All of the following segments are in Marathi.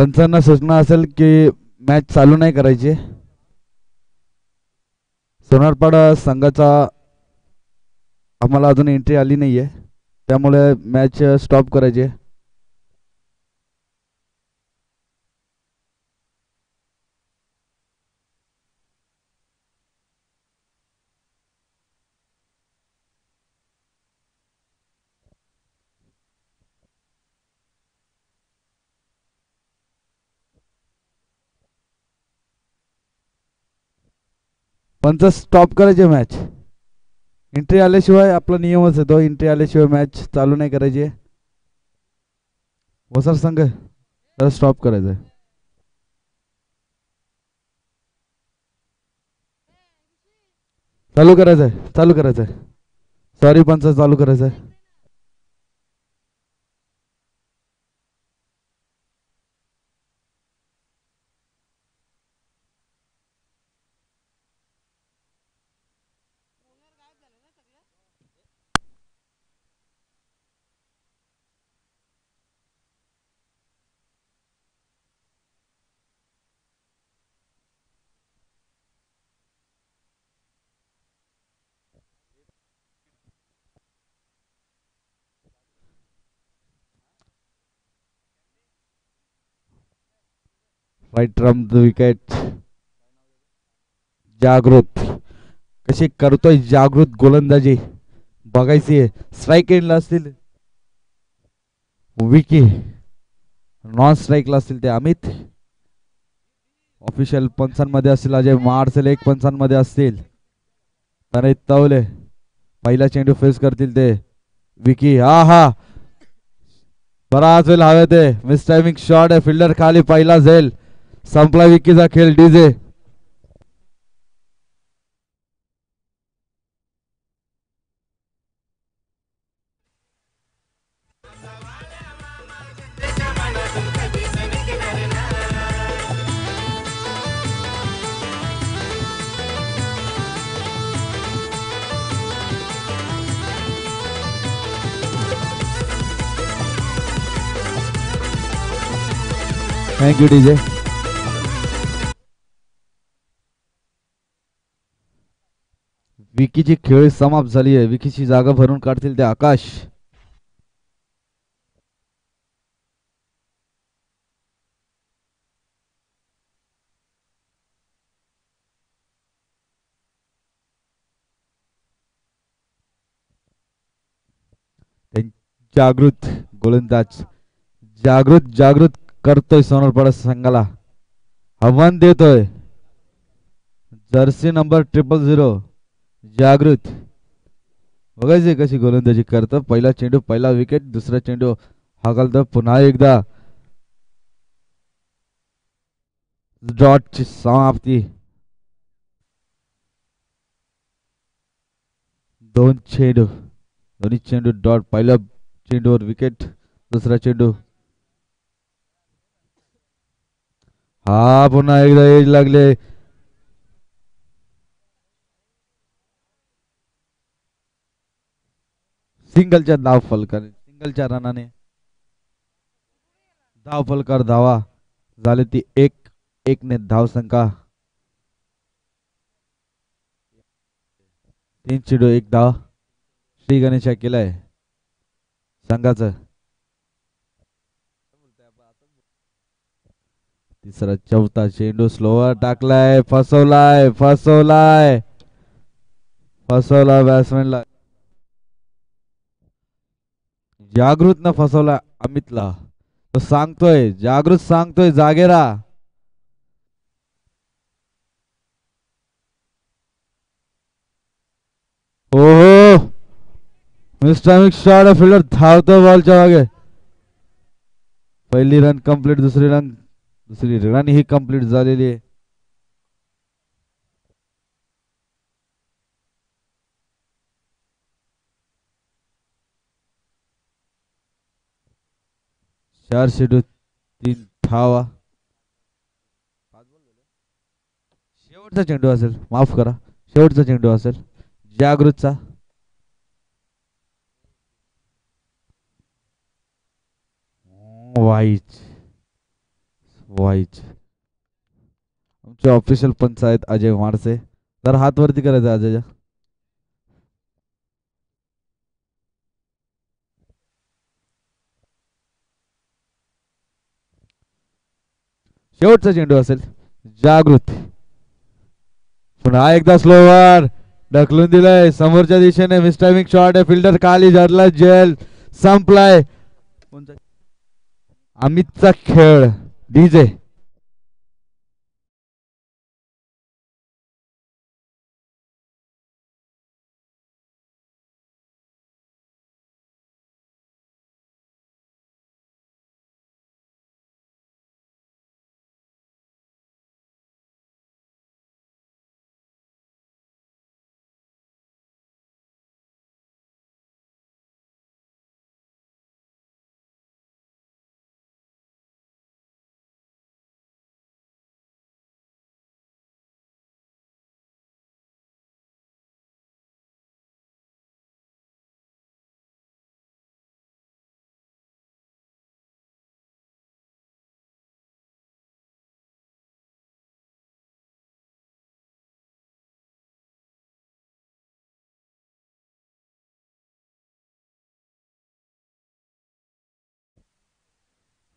पंचांना सूचना असेल की मॅच चालू नाही करायची. सोनारपाडा संघाचा आम्हाला अजून एंट्री आली नाही आहे, त्यामुळे मॅच स्टॉप करायची. पंच स्टॉप करायचे मॅच. एंट्री आल्याशिवाय आपला नियमच आहे तो, एंट्री आल्याशिवाय मॅच चालू नाही करायची. वसार संघ तर स्टॉप करायचं आहे. चालू करायचं आहे, चालू करायचं आहे. सॉरी पंच, चालू करायचं आहे. Right from the wicket. जागृत कशी करतोय, जागृत गोलंदाजी बघायची आहे. स्ट्राईक एंडला असतील विकी, नॉन स्ट्राईकला असतील ते अमित. ऑफिशियल पंचांमध्ये असतील अजय मार्सेल, एक पंचांमध्ये असतील तनय तवले. पहिला चेंडू फेस करतील ते विकी. हा हा, बराच वेळ हवे ते मिस टायमिंग शॉट आहे. फिल्डर खाली, पहिला झेल. संपला विकीचा खेळ. DJ thank you DJ. विकीची खेळ समाप्त झाली आहे. विकीची जागा भरून काढतील ते आकाश. जागृत गोलंदाज, जागृत जागृत करतोय सोनारपाडा संघाला, आव्हान देतोय. जर्सी नंबर 000 जागृत. बघायचे कशी गोलंदाजी करतं. पहिला चेंडू, पहिला विकेट. दुसरा चेंडू हाकलतं पुन्हा एकदा. डॉटची समाप्ती. दोन चेंडू, दोन्ही चेंडू डॉट. पहिला चेंडूवर विकेट, दुसरा चेंडू. हा पुन्हा एकदा एज लागले. सिंगलच्या धाव फलकार, सिंगलच्या रनाने धाव फलकार, धावा झाले ती 1-1 ने धाव संख्या. 3 चेंडू 1 धाव. श्री गणेश केलाय संघाचं. तिसरा चौथा चेंडू स्लोवर टाकलाय. फसवलाय फसवलाय फसवला बॅट्समॅनला. जागृत न फसवला अमितला. तो सांगतोय, जागृत सांगतोय जागेरा. ओहो, मिस्टर शॉट. फिल्डर धावतो बॉलच्या मागे. पहिली रन कंप्लीट, दुसरी रन ही कंप्लीट झालेली आहे. चार चेंडू 3 धावा. शेवटचा चेंडू असेल, माफ करा, शेवटचा चेंडू असेल जागृतचा. वाईट. वाईच आमचे ऑफिशियल पंच आहेत अजय मारसे. तर हात वरती करायचा अजयच्या. शेवटचा चेंडू असेल. जागृती पुन्हा एकदा स्लोवर ढकलून दिलंय समोरच्या दिशेने. मिसटायमिंग शॉट आहे. फिल्डर खाली झरला. जेल संपलाय. अमितचा खेळ डीजे.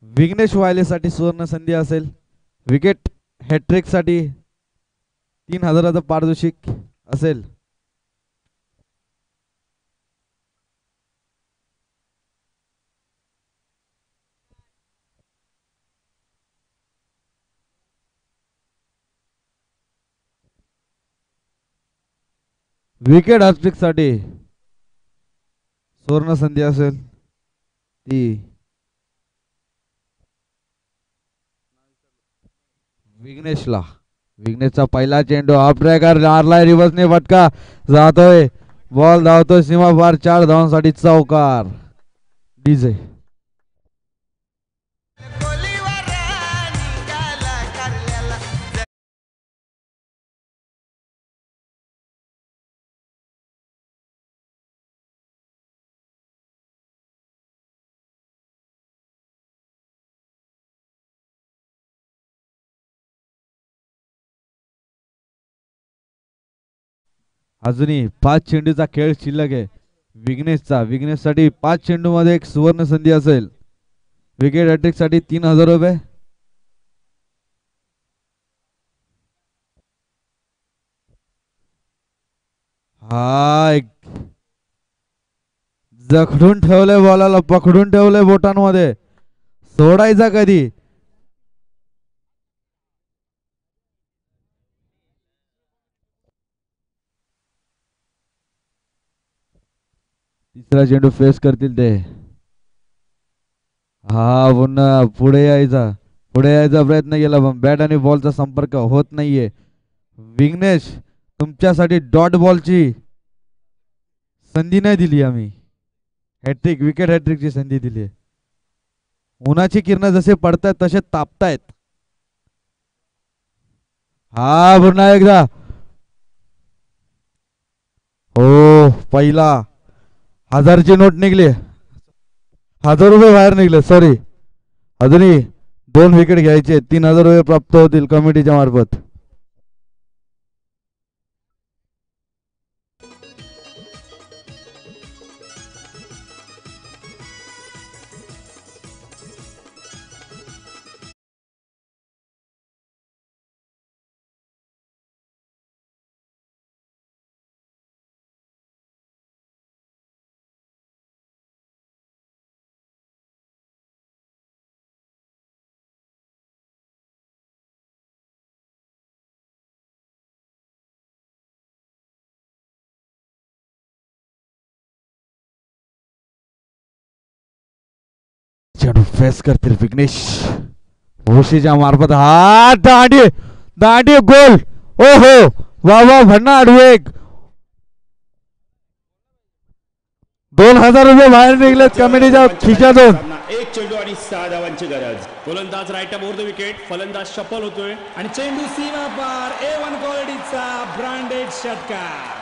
विघ्नेश वायलेसाठी सुवर्ण संधी असेल. विकेट हॅट्रिक साठी 3000चा पारितोषिक असेल. विकेट हॅट्रिक साठी सुवर्ण संधी असेल ती विघ्नेशला. विघ्नेशचा पहिला चेंडू ऑफ ट्रॅकर मारलाय. रिव्हर्सने फटका जातोय. बॉल धावतोय सीमा पार. 4 धावांसाठी चौकार. डीजे अजूनही 5 चेंडूचा खेळ शिल्लक आहे विघ्नेशचा. विघ्नेशसाठी 5 चेंडू मध्ये एक सुवर्ण संधी असेल. विकेट हॅट्रिक साठी 3000 रुपये. हा एक जखडून ठेवलंय बॉलाला. पकडून ठेवलंय बोटांमध्ये. सोडायचा कधी. तिसरा चेंडू फेस करतील ते. हा पुन्हा पुढे यायचा प्रयत्न केला पण बॅट आणि बॉलचा संपर्क होत नाहीये. विघ्नेश तुमच्यासाठी डॉट बॉलची संधी नाही दिली आम्ही. हॅट्रिक विकेट हॅट्रिकची संधी दिली. उन्हाची किरण जसे पडतायत तसे तापतायत. हा पुन्हा एकदा. हो पहिला 1000ची नोट निघली. 1000 रुपये बाहेर निघले. सॉरी. अजूनही 2 विकेट घ्यायचे. 3000 रुपये प्राप्त होतील कमिटीच्या मार्फत. चेंडू फेस करतील विघ्नेश. भोशीच्या मार्फत हा दांडी गोल. ओहो वा वा भन्ना आडवेग. 2000 रुपये बाहेर निघलेत कमिटीच्या खिशातून. एक चेंडू आणि 6 धावांची गरज. गोलंदाज राईट अबोर द विकेट. फलंदाज शफल होतोय आणि चेंडू सीमा पार. A1 क्वालिटीचा ब्रँडेड षटकार.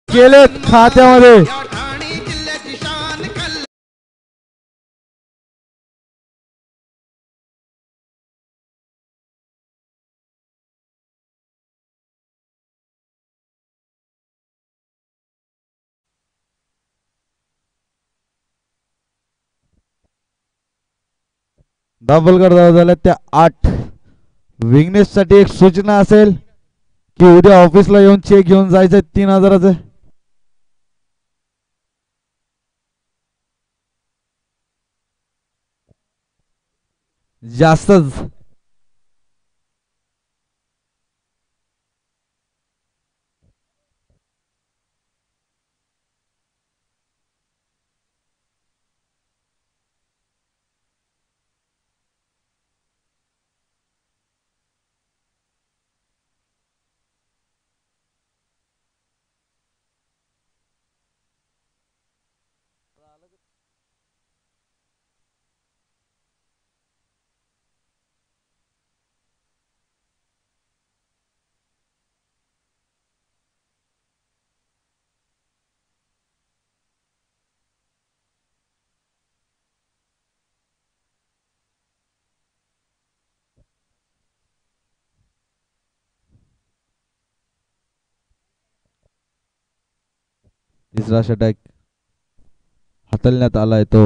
केलेत खात्यामध्ये. धावफलकर धावा झाल्या त्या 8. विघ्नेश साठी एक सूचना असेल की उद्या ऑफिसला येऊन चेक घेऊन जायचं 3000चं. जास्तच. तिसरा षटक हाताळण्यात आलाय तो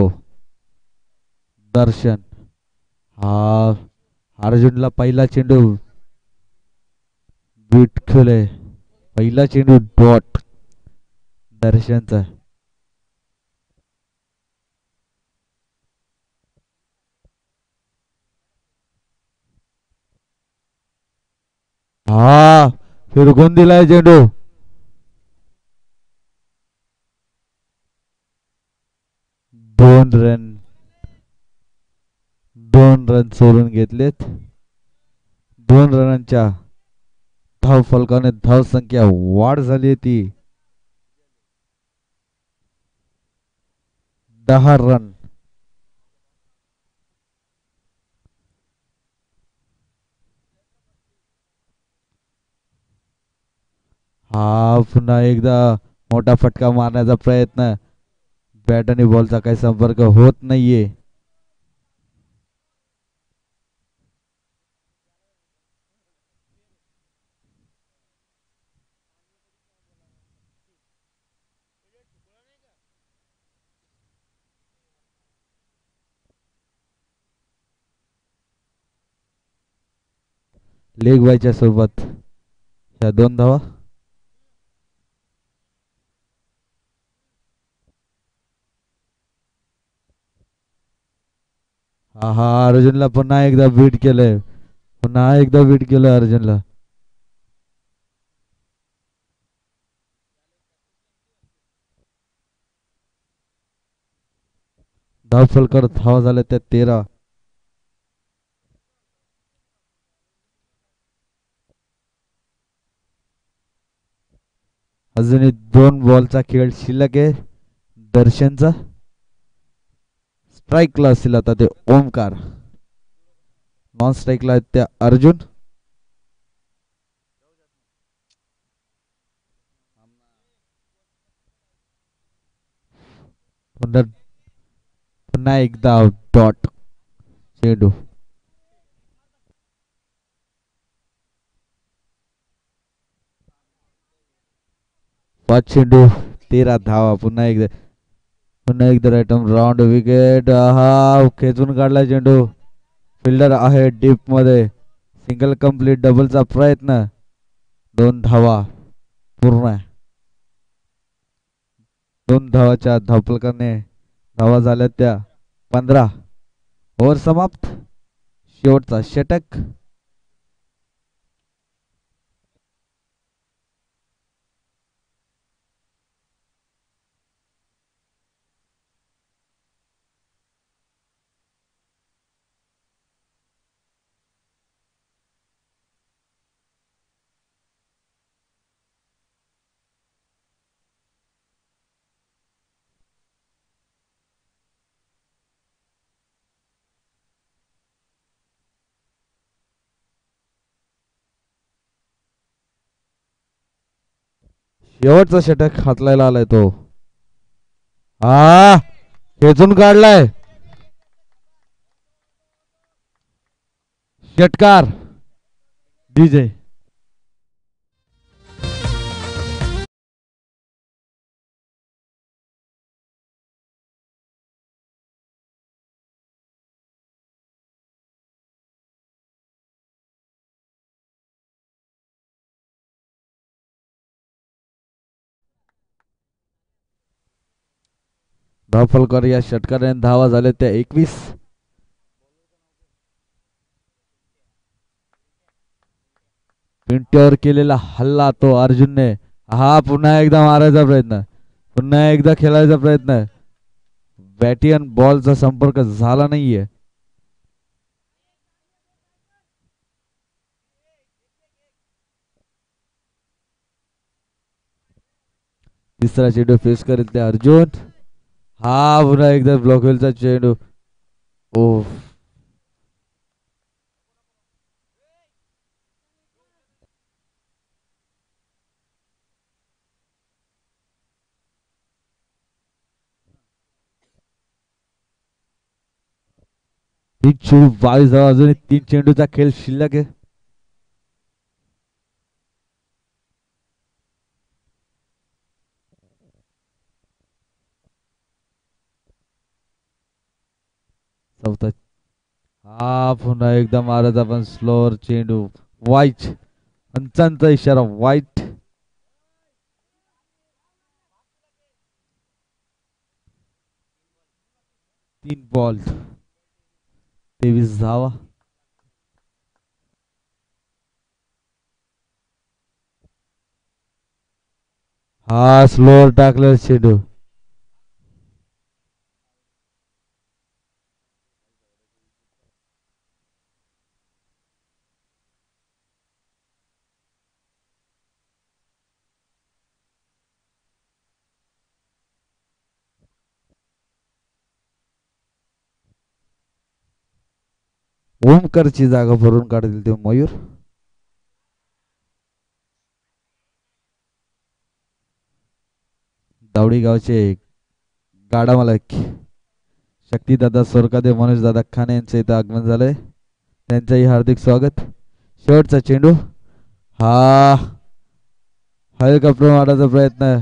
दर्शन. हा अर्जुनला पहिला चेंडू विठ्ठले. पहिला चेंडू डॉट दर्शनचा. हा फिरकून दिलाय चेंडू. 2 रन. 2 रन सोडून घेतलेत. 2 रनांच्या धाव फलकाने धाव संख्या वाढ झाली ती 10 रन. हा पुन्हा एकदा मोठा फटका मारण्याचा प्रयत्न. बॅट आणि बॉलचा काही संपर्क होत नाहीये. लेग बायच्या सोबत ह्या 2 धावा. हा अर्जुनला पुन्हा एकदा बीट केलंय. पुन्हा एकदा बीट केलं अर्जुनला. धाव फलकर धावा झाल्या त्या 13. अजूनही 2 बॉलचा खेळ शिल्लक आहे दर्शनचा. स्ट्राईकला असतील आता ते ओमकार. नॉन स्ट्राईकला आहेत त्या अर्जुन. पुन्हा एकदा डॉट चेंडू. 5 चेंडू 13 धावा. पुन्हा एकदा राईट राऊंड विकेट. हा खेचून काढला चेंडू. फिल्डर आहे डीप मध्ये. Single complete. डबलचा प्रयत्न. 2 धावा पूर्ण. 2 धावाच्या धावफलकाने धावा झाल्या त्या 15. ओव्हर समाप्त. शेवटचा षटक. शेवटचा षटक हातलायला आलाय तो. हा खेचून काढलाय षटकार डीजे. धावफलकर या षटकाराने धावा झाल्या त्या 21. पिंट्यावर केलेला हल्ला तो अर्जुनने. हा पुन्हा एकदा मारायचा प्रयत्न, पुन्हा एकदा खेळायचा प्रयत्न. बॅटी आणि बॉलचा संपर्क झाला नाहीये. तिसरा चेंडू फेस करेल ते अर्जुन. हा पुन्हा एकदा ब्लॉक होईलचा चेंडू. ओ 3 चेंडू 22 धावा. अजून 3 चेंडूचा खेळ शिल्लक आहे. चौथा. हा पुन्हा एकदा मारायचा पण स्लोअर चेंडू. वाईट पंचांचा इशारा वाईट. 3 बॉल 23 धावा. हा स्लोअर टाकलेला चेंडू. ओमकारची जागा भरून काढतील ते मयूर. दावडी गावचे गाडा मालक शक्तीदादा सोरकादे मनोजदादा खाने यांचे इथं आगमन झालंय. त्यांचंही हार्दिक स्वागत. शेवटचा चेंडू. हा हेलिकॉप्टर मारायचा प्रयत्न.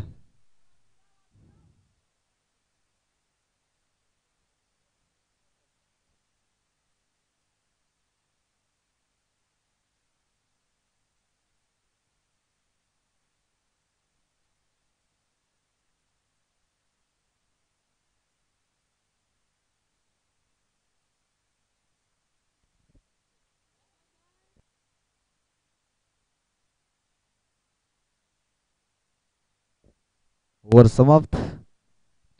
ओव्हर समाप्त.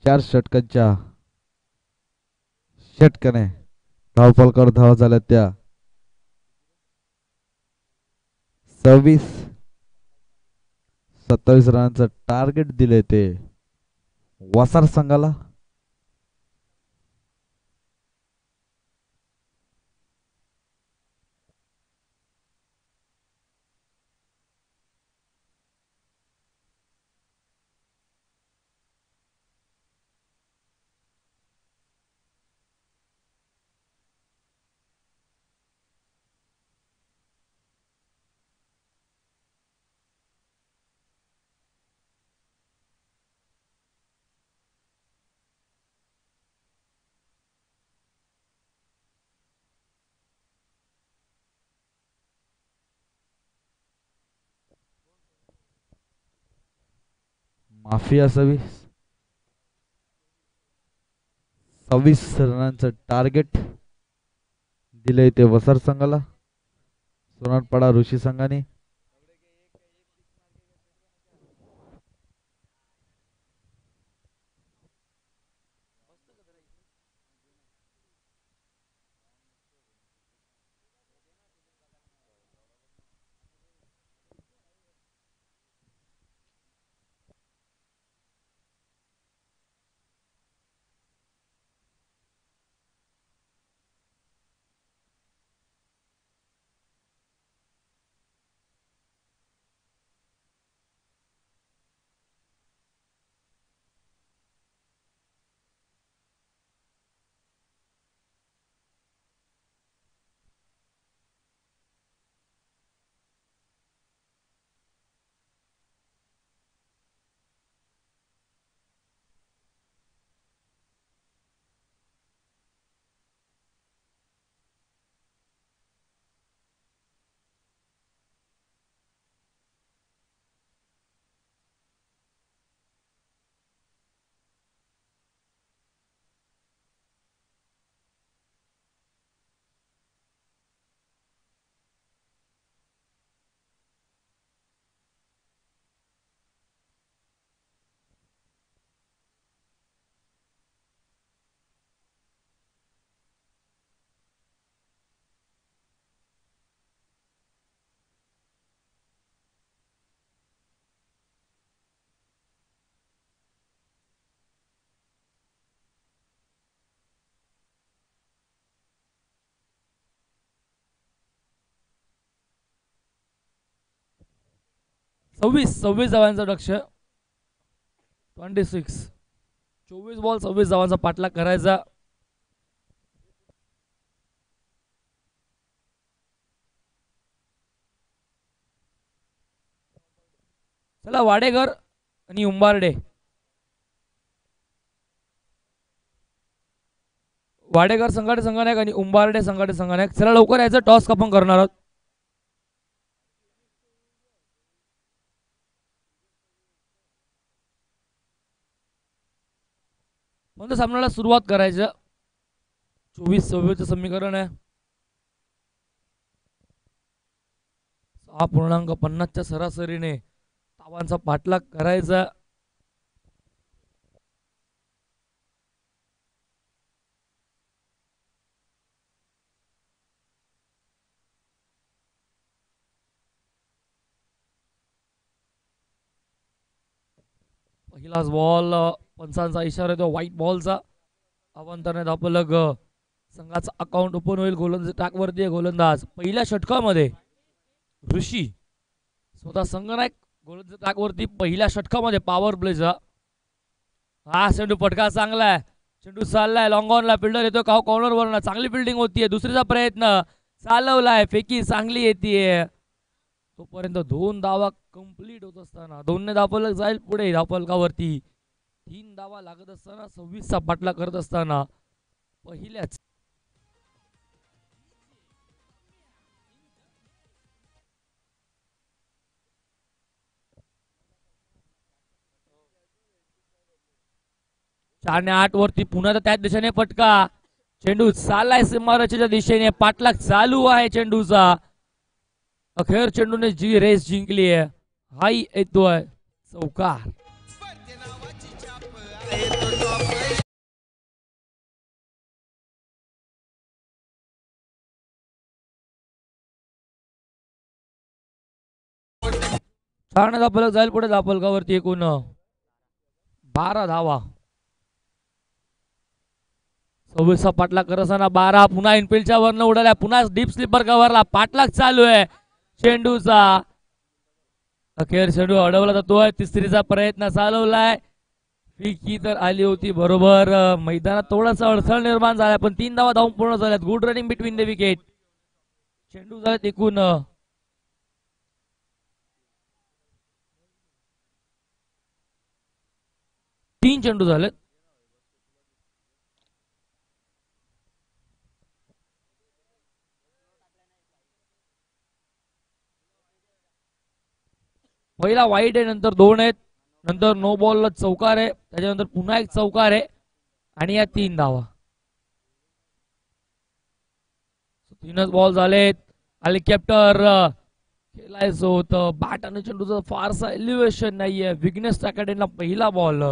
4 षटकांच्या षटकाने धावफलकावर धावा झाल्या त्या 26. 27 रनांचं टार्गेट दिले ते वसार संघाला. माफी असावी. 26 रनांचं टार्गेट दिलंय ते वसार संघाला. सोनारपाडा ऋषी संघाने. 26 धावांचं लक्ष. 26 24 बॉल 26 धावांचा पाठलाग करायचा. चला वाडेकर आणि उंबारडे. वाडेकर संघाटे संघानायक आणि उंबारडे संघाटे संघानायक. चला लवकर यायचं, टॉस आपण करणार आहोत. म्हणून सामन्याला सुरुवात करायचं. 24-26 समीकरण आहे. 6.50च्या सरासरीने धावांचा पाठलाग करायचा. पहिलाच बॉल, पंचांचा इशारा येतो व्हाईट बॉलचा. अवांतराने धावफलक संघाचा अकाउंट ओपन होईल. गोलंदाज ट्रॅकवरती आहे गोलंदाज. पहिल्या षटकामध्ये ऋषी स्वतः संघनायक गोलंदाज ट्रॅकवरती पहिल्या षटकामध्ये पॉवर प्लेचा. हा चेंडू पटका चांगला आहे. चेंडू चाललाय लॉंग ऑनला. फिल्डर येतो का कॉर्नर वरनं. चांगली फिल्डिंग होतीये. दुसरीचा प्रयत्न चालवलाय. फेकी चांगली येते. तोपर्यंत 2 धावा कंप्लीट होत असताना 2ने धावफलक जाईल पुढे धावफलकावरती. 3 धावा लागत असताना 26चा पाठलाग करत असताना पहिल्याच चार ने 8 वरती पुन्हा त्याच दिशेने फटका. चेंडू चाललाय सीमारेषेच्या दिशेने. पाठलाग चालू आहे चेंडूचा. अखेर चेंडूने जी रेस जिंकली आहे. हाई येतोय चौकार. चार ने धावफलक जाईल पुढे धावफलकावरती. एकूण 12 धावा. 26चा पाठलाग करत असताना 12. पुन्हा इनफिल्डच्या वरनं उडाल्या. पुन्हा डीप स्लीपर कव्हरला. पाठलाग चालू आहे चेंडूचा. अखेर चेंडू अडवला जातोय. तिसरीचा प्रयत्न चालवलाय. फिकी तर आली होती बरोबर. मैदानात थोडासा अडथळा निर्माण झाला पण 3 धावा धावून पूर्ण झाल्यात. Good running between the wicket. चेंडू झालेत एकूण 3 चेंडू झालेत. पहिला वाईट आहे. नंतर 2 आहेत. नंतर नो बॉलला चौकार आहे. त्याच्यानंतर पुन्हा एक चौकार आहे आणि या 3 धावा. 3च बॉल झालेत. हेलिकॉप्टर खेळायचं होतं. बॅट आणि चेंडूचं फारसा एलिव्हेशन नाहीये. विघ्नेश टाकाडेला पहिला बॉल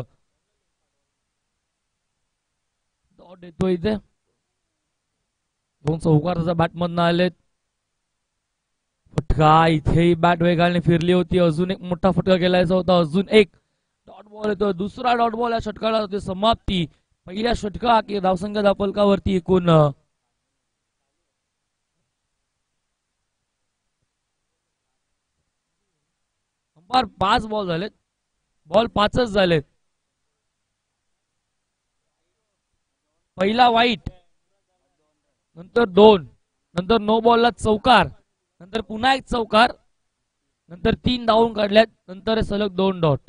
डॉट येतो इथे. 2 चौकार बॅट मधनं आलेत. फटका इथेही बॅट वेगाने फिरली होती. अजून एक मोठा फटका खेळायचा होता. अजून एक डॉट बॉल येतो. दुसरा डॉट बॉल या षटकाला होती समाप्ती. पहिल्या षटका की धावसंख्या धावफलकावरती एकूण 5 बॉल झालेत. बॉल 5च झालेत. पहिला वाईट, नंतर 2, नंतर नो बॉलला चौकार, नंतर पुन्हा एक चौकार, नंतर 3 धावून काढल्यात, नंतर सलग 2 डॉट.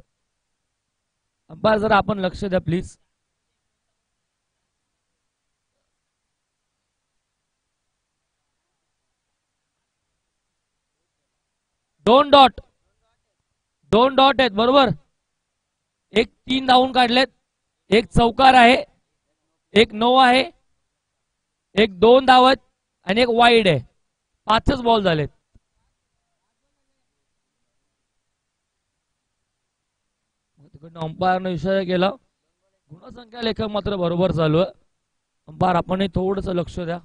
अंपायर जरा आपण लक्ष द्या प्लीज. दोन डॉट आहेत बरोबर. एक 3 धावून काढलेत, एक चौकार आहे, एक नो आहे, एक 2 धावत आणि एक वाईड आहे. 5च बॉल झालेत. तिकडनं अंपायरने इशारा केला. गुणसंख्या लेखक मात्र बरोबर चालू आहे. अंपायर आपणही थोडंसं लक्ष द्या.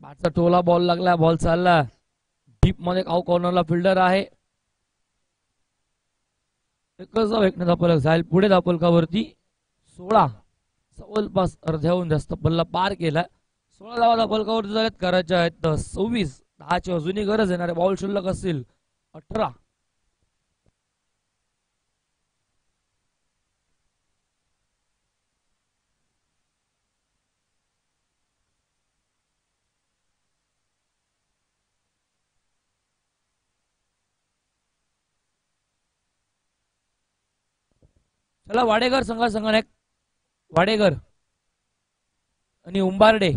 बॅटचा टोला बॉल लागला. बॉल चालला डीप मध्ये. काऊ कॉर्नरला फिल्डर आहे. एकच धाव एकने धावफलक जाईल पुढे धावफलकावरती 16 जवळपास अर्ध्याहून जास्त पल्ला पार केला. 16 धावा धावफलकावरती झाल्यात करायच्या आहेत 26. 10ची अजूनही गरज येणार आहे. बॉल शिल्लक असतील 18. चला वाडेकर संघाने वाडेकर आणि उंबारडे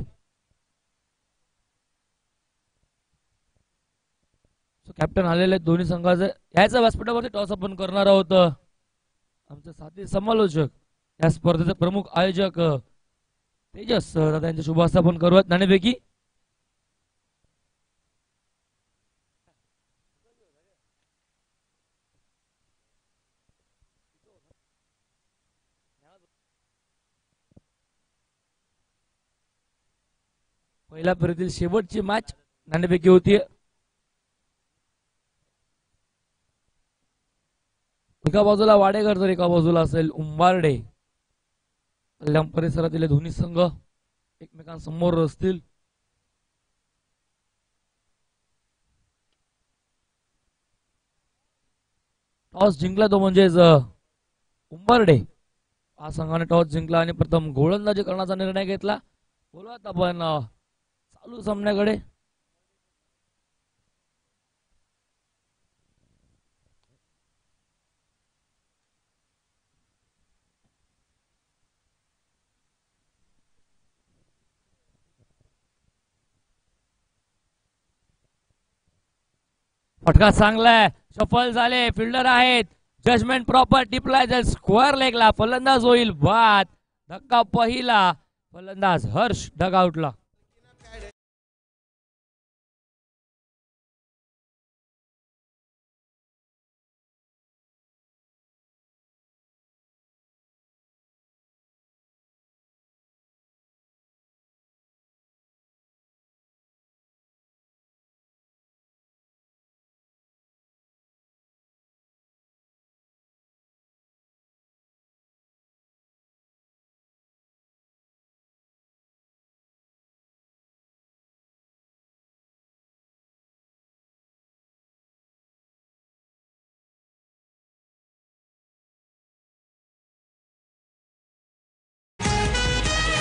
कॅप्टन आलेले आहेत दोन्ही संघाचे. याच्या व्यासपीठावरती टॉस आपण करणार आहोत. आमचे साथी समालोचक या स्पर्धेचे प्रमुख आयोजक तेजस त्यांच्या शुभास्ता आपण करूयात नाणेपैकी. पहिल्या फेरीतील शेवटची मॅच नाणेपैकी होती. एका बाजूला वाडेकर तर एका बाजूला असेल उंबारडे. कल्याण परिसरातील दोन्ही संघ एकमेकांसमोर असतील. टॉस जिंकला तो म्हणजेच उंबारडे. हा संघाने टॉस जिंकला आणि प्रथम गोलंदाजी करण्याचा निर्णय घेतला. बोलूयात आपण चालू सामन्याकडे. फटका चांगलाय. सफल झाले. फिल्डर आहेत. जजमेंट प्रॉपर टिपलाय. स्क्वेअर लेगला फलंदाज होईल बाद. धक्का पहिला. फलंदाज हर्ष डगआउटला.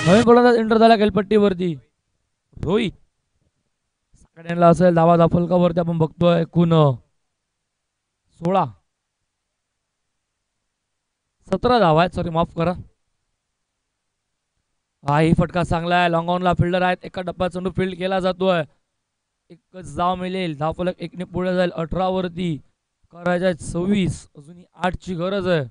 नवीन गोलंदाज एंटर झाला खेळपट्टीवरती रोहित. सगळ्यांना असेल धावा धावफलकावरती आपण बघतोय एकूण 16. 17 धावा आहेत. सॉरी माफ करा. हा ही फटका चांगला आहे. लॉंग ऑनला फिल्डर आहेत. एका टप्प्यात चेंडू फील्ड केला जातोय. एकच धाव मिळेल. धावफलक एकने पुढे जाईल 18 वरती. करायच्या 26. अजूनही 8 ची गरज आहे.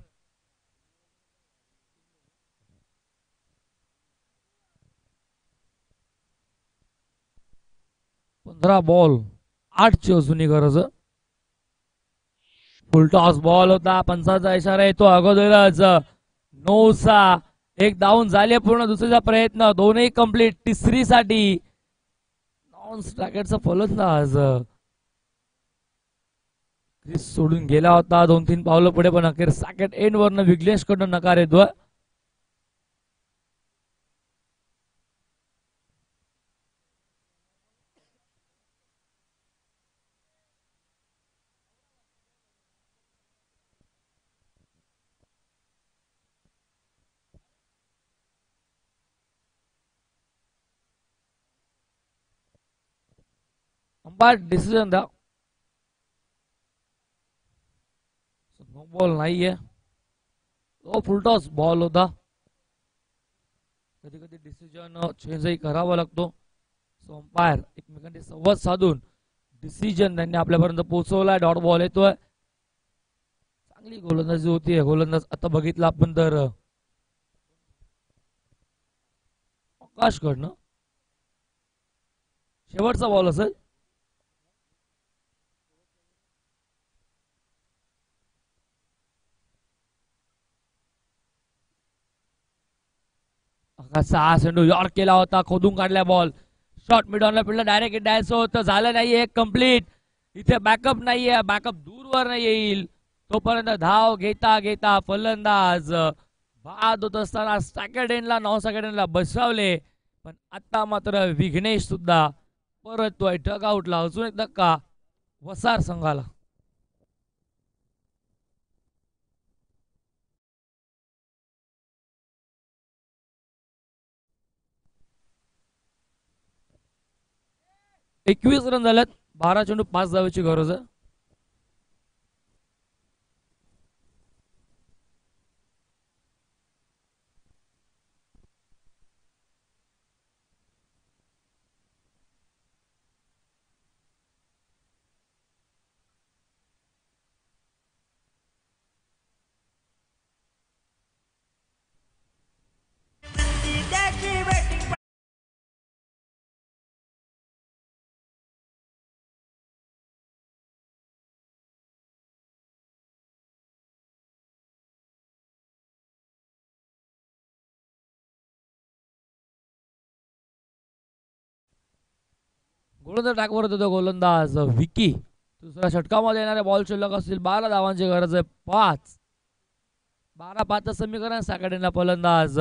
बॉल 8 ची अजूनही गरज. फुल टॉस बॉल होता. पंचाचा इशारा येतो अगोदरच. 9 एक डाऊन झाले पूर्ण. दुसरीचा प्रयत्न दोनही कंप्लीट. तिसरी साठी नॉन स्ट्रायकरचा फलंदाज क्रिस सोडून गेला होता. 2-3 पावलं पुढे पण अखेर सॅकेट एंड वरनं विघ्नेश कडून नकार येतोय. अंपायर डिसिजन द्या. नो बॉल नाहीये. तो फुलटॉस बॉल होता. कधी कधी डिसिजन चेंजही करावा लागतो. सो अंपायर एकमेकांशी संवाद साधून डिसिजन त्यांनी आपल्यापर्यंत पोहोचवलाय. डॉट बॉल येतोय. चांगली गोलंदाजी होती. गोलंदाज आता बघितला आपण तर आकाशकडनं शेवटचा बॉल असेल. सहा चेंडू यॉर्क केला होता. खोदून काढला बॉल. शॉर्ट मिड ऑनला फिल्डर डायरेक्ट द्यायचं होतं. झालं नाही. एक कंप्लीट. इथे बॅकअप नाहीये. बॅकअप दूरवर नाही येईल. तोपर्यंत धाव घेता घेता फलंदाज बाद होत असताना सेकंड एंडला 9 सेकंड एंडला बसवले, पण आता मात्र विघ्नेश सुद्धा परततोय डगआउटला. अजून एक धक्का वसार संघाला. एकवीस रन झाल्यात. 12 चेंडू 5 धावेची गरज आहे. गोलंदाज ट्रॅकवर होतो गोलंदाज विकी. दुसऱ्या षटकामध्ये येणारे बॉल शिल्लक असतील 12 धावांची गरज आहे. 12-5 समीकरण. सेकंड एंडला फलंदाज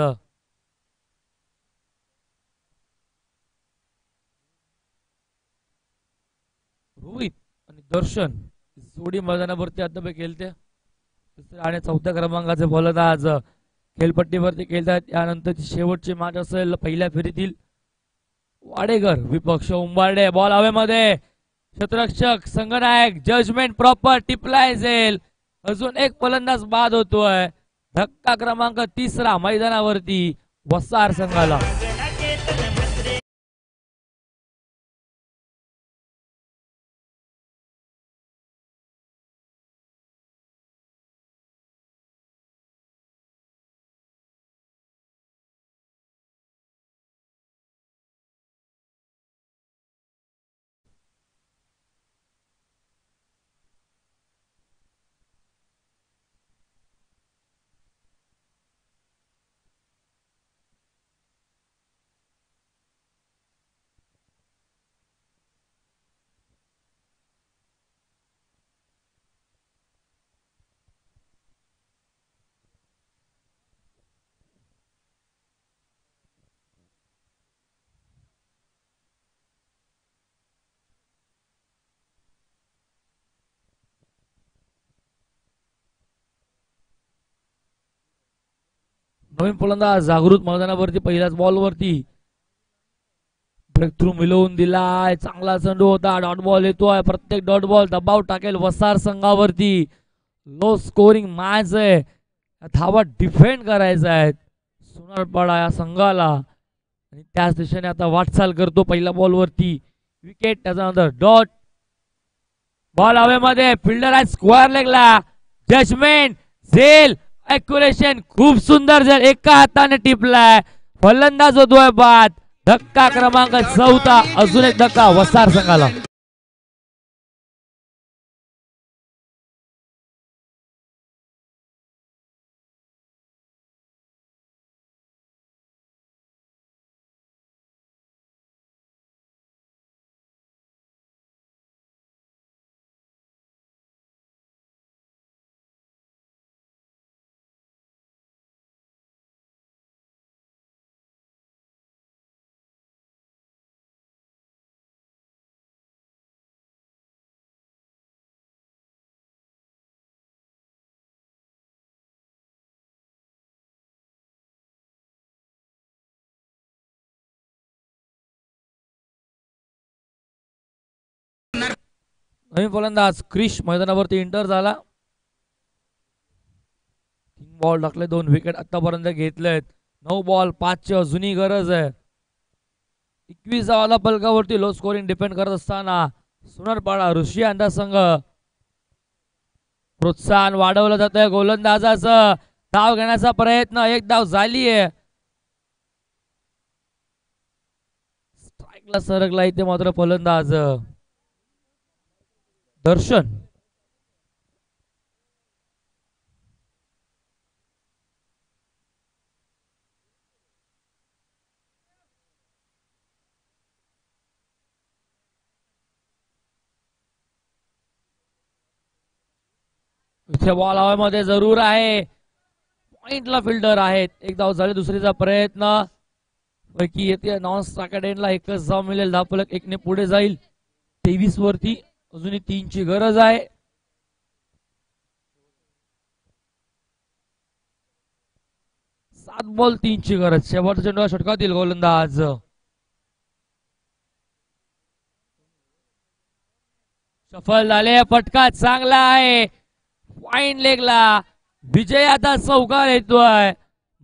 रोहित आणि दर्शन जोडी मैदानावरती अद्याप खेळते. तिसऱ्या आणि चौथ्या क्रमांकाचे फलंदाज खेळपट्टीवरती खेळतात. यानंतरची शेवटची मॅच असेल पहिल्या फेरीतील. वाडेकर विपक्ष उंबारडे. बॉल हवेमध्ये. क्षेत्ररक्षक संघनायक जजमेंट प्रॉपर टिपलाय जाईल. अजून एक फलंदाज बाद होतोय. धक्का क्रमांक 3 मैदानावरती वसार संघाला. नवीन फलंदाज जागृत मैदानावरती पहिल्याच बॉलवरती ब्रेक थ्रू मिळवून दिलाय. चांगला चेंडू होता. डॉट बॉल येतोय. प्रत्येक डॉट बॉल दबाव टाकेल वसार संघावरती. लो स्कोरिंग मॅच आहे. धावा डिफेंड करायचा आहे सुनारपाडा या संघाला आणि त्याच दिशेने आता वाटचाल करतो. पहिल्या बॉलवरती विकेट. त्याच्यानंतर डॉट बॉल हवेमध्ये. फिल्डर आहे स्क्वेअर लेगला. जजमेंट झेल ॲक्युरेशन खूप सुंदर झेल. एका हाताने टिपलाय. फलंदाज होतोय बाद. धक्का क्रमांक 4. अजून एक धक्का वसार संघाला. नवीन फलंदाज क्रिश मैदानावरती एंटर झाला. 3 बॉल टाकले. 2 विकेट आतापर्यंत घेतलेत. 9 बॉल 5 ची अजूनही गरज आहे. 21 धावाला पलकावरती लो स्कोरिंग डिपेंड करत असताना सुनारपाडा ऋषी अंडा संघ प्रोत्साहन वाढवलं जात आहे. गोलंदाजाचं धाव घेण्याचा प्रयत्न. एक धाव झालीये. स्ट्राईकला सरकला इथे मात्र फलंदाज दर्शन. इथे बॉल हवेमध्ये जरूर आहे. पॉइंटला फिल्डर आहेत. एक धाव झाले. दुसरीचा प्रयत्न पैकी येते. नॉन स्ट्रायकर एंडला एकच धाव मिळेल. धावफलक 1 ने पुढे जाईल 23 वरती. अजूनही 3 ची गरज आहे. सात बॉल 3 ची गरज. शेवटच्या चेंडूला षटकातील गोलंदाज सफल झाले. फटका चांगला आहे. फाईन लेगला विजय आता चौकार येतोय.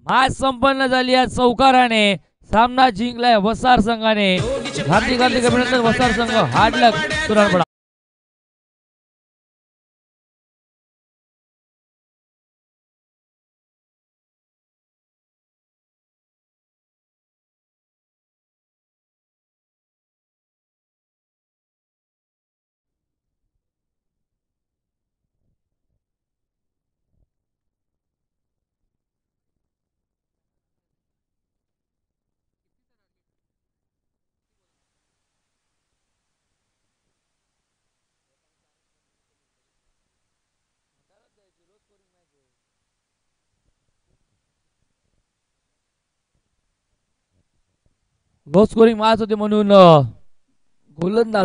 मॅच संपन्न झाली या चौकाराने. सामना जिंकलाय वसार संघाने. हार्दिक हार्दिक अभिनंदन वसार संघ. हार्ड लक तुरंत. लो स्कोरिंग मॅच होते म्हणून गोलंदाज